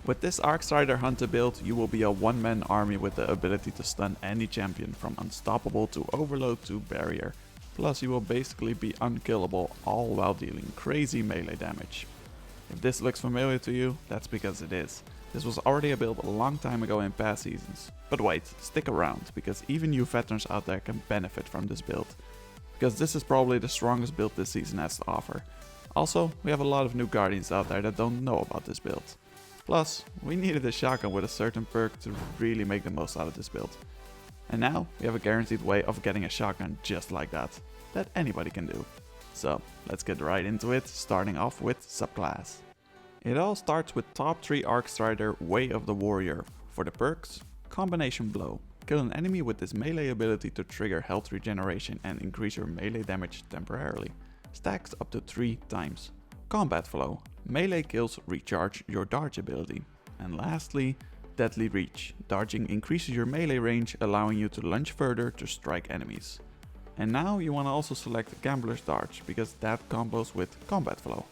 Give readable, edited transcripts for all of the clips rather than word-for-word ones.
With this Arcstrider Hunter build, you will be a one-man army with the ability to stun any champion from unstoppable to overload to barrier. Plus you will basically be unkillable, all while dealing crazy melee damage. If this looks familiar to you, that's because it is. This was already a build a long time ago in past seasons. But wait, stick around, because even you veterans out there can benefit from this build. Because this is probably the strongest build this season has to offer. Also, we have a lot of new guardians out there that don't know about this build. Plus, we needed a shotgun with a certain perk to really make the most out of this build. And now, we have a guaranteed way of getting a shotgun just like that anybody can do. So, let's get right into it, starting off with subclass. It all starts with top 3 Arcstrider Way of the Warrior. For the perks, Combination Blow. Kill an enemy with this melee ability to trigger health regeneration and increase your melee damage temporarily. Stacks up to 3 times. Combat Flow. Melee kills recharge your dodge ability. And lastly, Deadly Reach. Dodging increases your melee range, allowing you to lunge further to strike enemies. And now you want to also select Gambler's Dodge, because that combos with Combat Flow.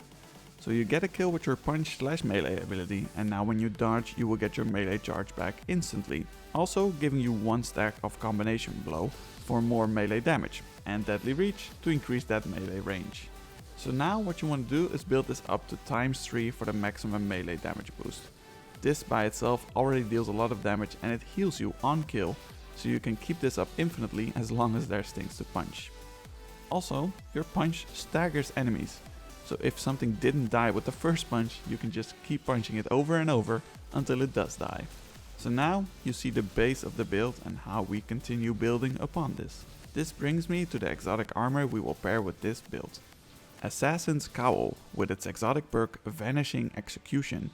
So you get a kill with your punch/melee ability, and now when you dodge you will get your melee charge back instantly. Also giving you 1 stack of Combination Blow for more melee damage, and Deadly Reach to increase that melee range. So now what you want to do is build this up to ×3 for the maximum melee damage boost. This by itself already deals a lot of damage and it heals you on kill, so you can keep this up infinitely as long as there's things to punch. Also, your punch staggers enemies, so if something didn't die with the first punch, you can just keep punching it over and over until it does die. So now you see the base of the build and how we continue building upon this. This brings me to the exotic armor we will pair with this build. Assassin's Cowl, with its exotic perk Vanishing Execution.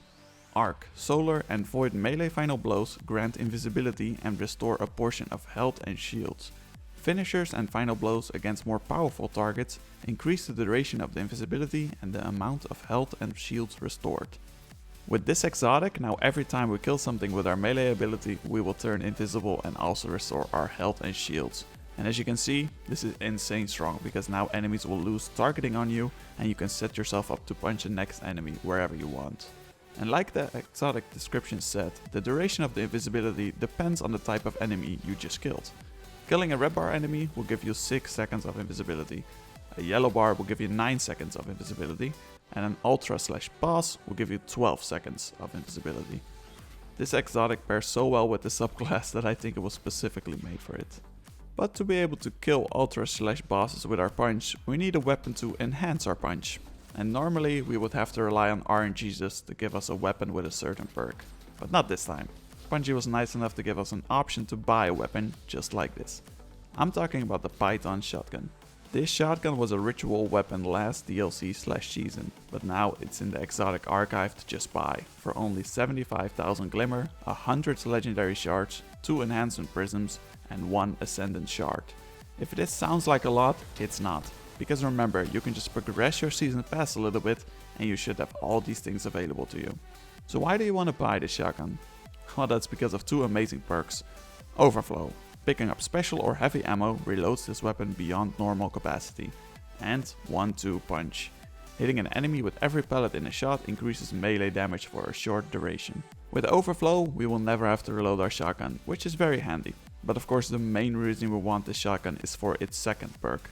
Arc, Solar and Void melee final blows grant invisibility and restore a portion of health and shields. Finishers and final blows against more powerful targets increase the duration of the invisibility and the amount of health and shields restored. With this exotic, now every time we kill something with our melee ability, we will turn invisible and also restore our health and shields. And as you can see, this is insane strong, because now enemies will lose targeting on you and you can set yourself up to punch the next enemy wherever you want. And like the exotic description said, the duration of the invisibility depends on the type of enemy you just killed. Killing a red bar enemy will give you 6 seconds of invisibility, a yellow bar will give you 9 seconds of invisibility, and an ultra/boss will give you 12 seconds of invisibility. This exotic pairs so well with the subclass that I think it was specifically made for it. But to be able to kill ultra/bosses with our punch, we need a weapon to enhance our punch. And normally we would have to rely on RNG just to give us a weapon with a certain perk. But not this time. Bungie was nice enough to give us an option to buy a weapon just like this. I'm talking about the Python shotgun. This shotgun was a ritual weapon last DLC/season, but now it's in the exotic archive to just buy for only 75,000 glimmer, 100 legendary shards, 2 enhancement prisms and 1 ascendant shard. If this sounds like a lot, it's not. Because remember, you can just progress your season pass a little bit and you should have all these things available to you. So why do you want to buy this shotgun? Well, that's because of 2 amazing perks. Overflow. Picking up special or heavy ammo reloads this weapon beyond normal capacity. And 1-2 punch. Hitting an enemy with every pellet in a shot increases melee damage for a short duration. With Overflow, we will never have to reload our shotgun, which is very handy. But of course the main reason we want this shotgun is for its second perk.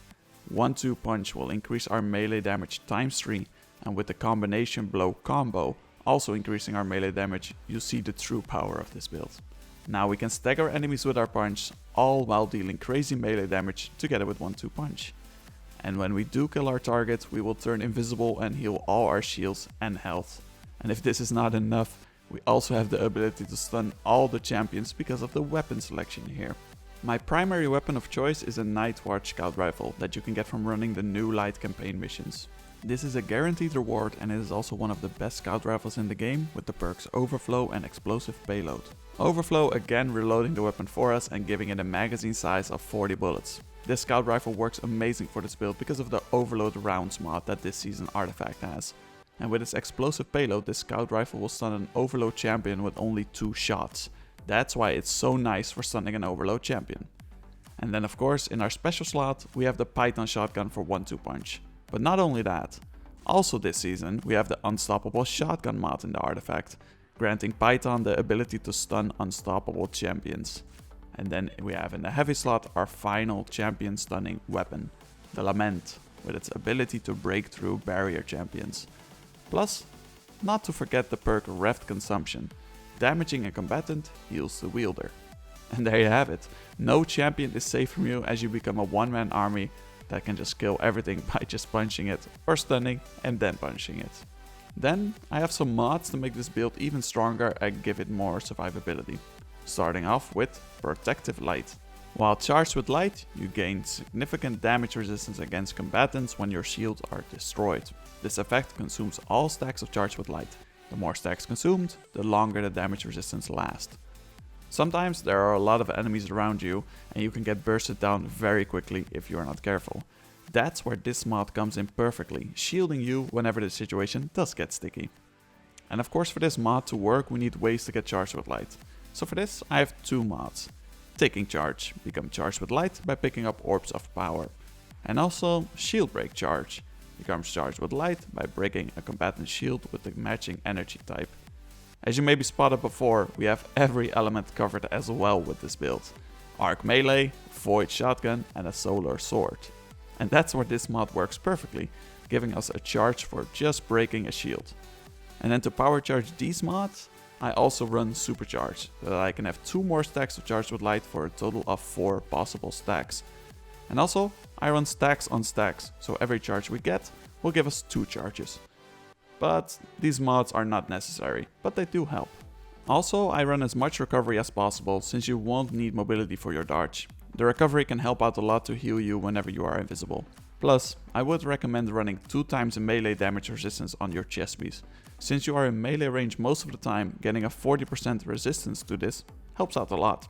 1-2 punch will increase our melee damage ×3, and with the Combination Blow combo also increasing our melee damage, you see the true power of this build. Now we can stagger enemies with our punch, all while dealing crazy melee damage together with 1-2 punch. And when we do kill our target, we will turn invisible and heal all our shields and health. And if this is not enough, we also have the ability to stun all the champions because of the weapon selection here. My primary weapon of choice is a Nightwatch scout rifle that you can get from running the new light campaign missions. This is a guaranteed reward and it is also one of the best scout rifles in the game with the perks Overflow and Explosive Payload. Overflow again reloading the weapon for us and giving it a magazine size of 40 bullets. This scout rifle works amazing for this build because of the overload rounds mod that this season artifact has. And with its explosive payload, this scout rifle will stun an overload champion with only 2 shots. That's why it's so nice for stunning an overload champion. And then of course in our special slot we have the Python shotgun for 1-2 punch. But not only that, also this season we have the unstoppable shotgun mod in the artifact. granting Python the ability to stun unstoppable champions. And then we have in the heavy slot our final champion stunning weapon, the Lament, with its ability to break through barrier champions. Plus, not to forget the perk Reft Consumption, damaging a combatant heals the wielder. And there you have it, no champion is safe from you as you become a one-man army that can just kill everything by just punching it or stunning and then punching it. Then I have some mods to make this build even stronger and give it more survivability. Starting off with Protective Light. While charged with light, you gain significant damage resistance against combatants when your shields are destroyed. This effect consumes all stacks of charged with light. The more stacks consumed, the longer the damage resistance lasts. Sometimes there are a lot of enemies around you and you can get bursted down very quickly if you are not careful. That's where this mod comes in perfectly, shielding you whenever the situation does get sticky. And of course for this mod to work we need ways to get charged with light. So for this I have two mods. Taking Charge, become charged with light by picking up Orbs of Power. And also Shield Break Charge, becomes charged with light by breaking a combatant's shield with the matching energy type. As you maybe spotted before, we have every element covered as well with this build. Arc Melee, Void Shotgun and a Solar Sword. And that's where this mod works perfectly, giving us a charge for just breaking a shield. And then to power charge these mods, I also run Supercharge, so that I can have 2 more stacks of charged with light for a total of 4 possible stacks. And also, I run stacks on stacks, so every charge we get will give us 2 charges. But these mods are not necessary, but they do help. Also, I run as much recovery as possible since you won't need mobility for your dodge. The recovery can help out a lot to heal you whenever you are invisible. Plus, I would recommend running 2 times melee damage resistance on your chest piece. Since you are in melee range most of the time, getting a 40% resistance to this helps out a lot.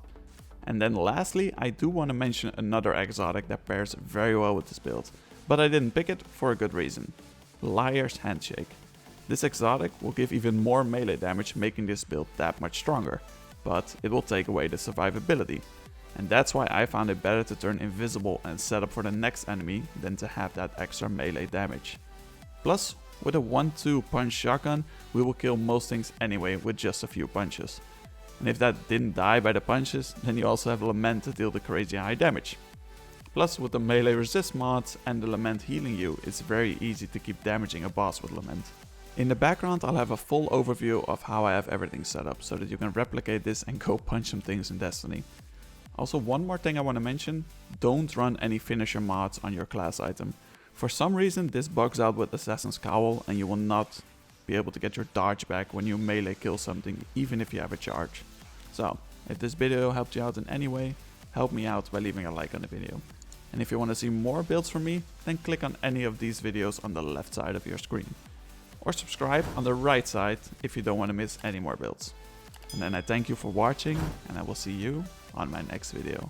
And then lastly, I do want to mention another exotic that pairs very well with this build, but I didn't pick it for a good reason. Liar's Handshake. This exotic will give even more melee damage, making this build that much stronger, but it will take away the survivability. And that's why I found it better to turn invisible and set up for the next enemy than to have that extra melee damage. Plus, with a 1-2 punch shotgun, we will kill most things anyway with just a few punches. And if that didn't die by the punches, then you also have Lament to deal the crazy high damage. Plus with the melee resist mods and the Lament healing you, it's very easy to keep damaging a boss with Lament. In the background I'll have a full overview of how I have everything set up so that you can replicate this and go punch some things in Destiny. Also one more thing I want to mention, don't run any finisher mods on your class item. For some reason this bugs out with Assassin's Cowl and you will not be able to get your dodge back when you melee kill something even if you have a charge. So, if this video helped you out in any way, help me out by leaving a like on the video. And if you want to see more builds from me, then click on any of these videos on the left side of your screen. Or subscribe on the right side if you don't want to miss any more builds. And then I thank you for watching and I will see you on my next video.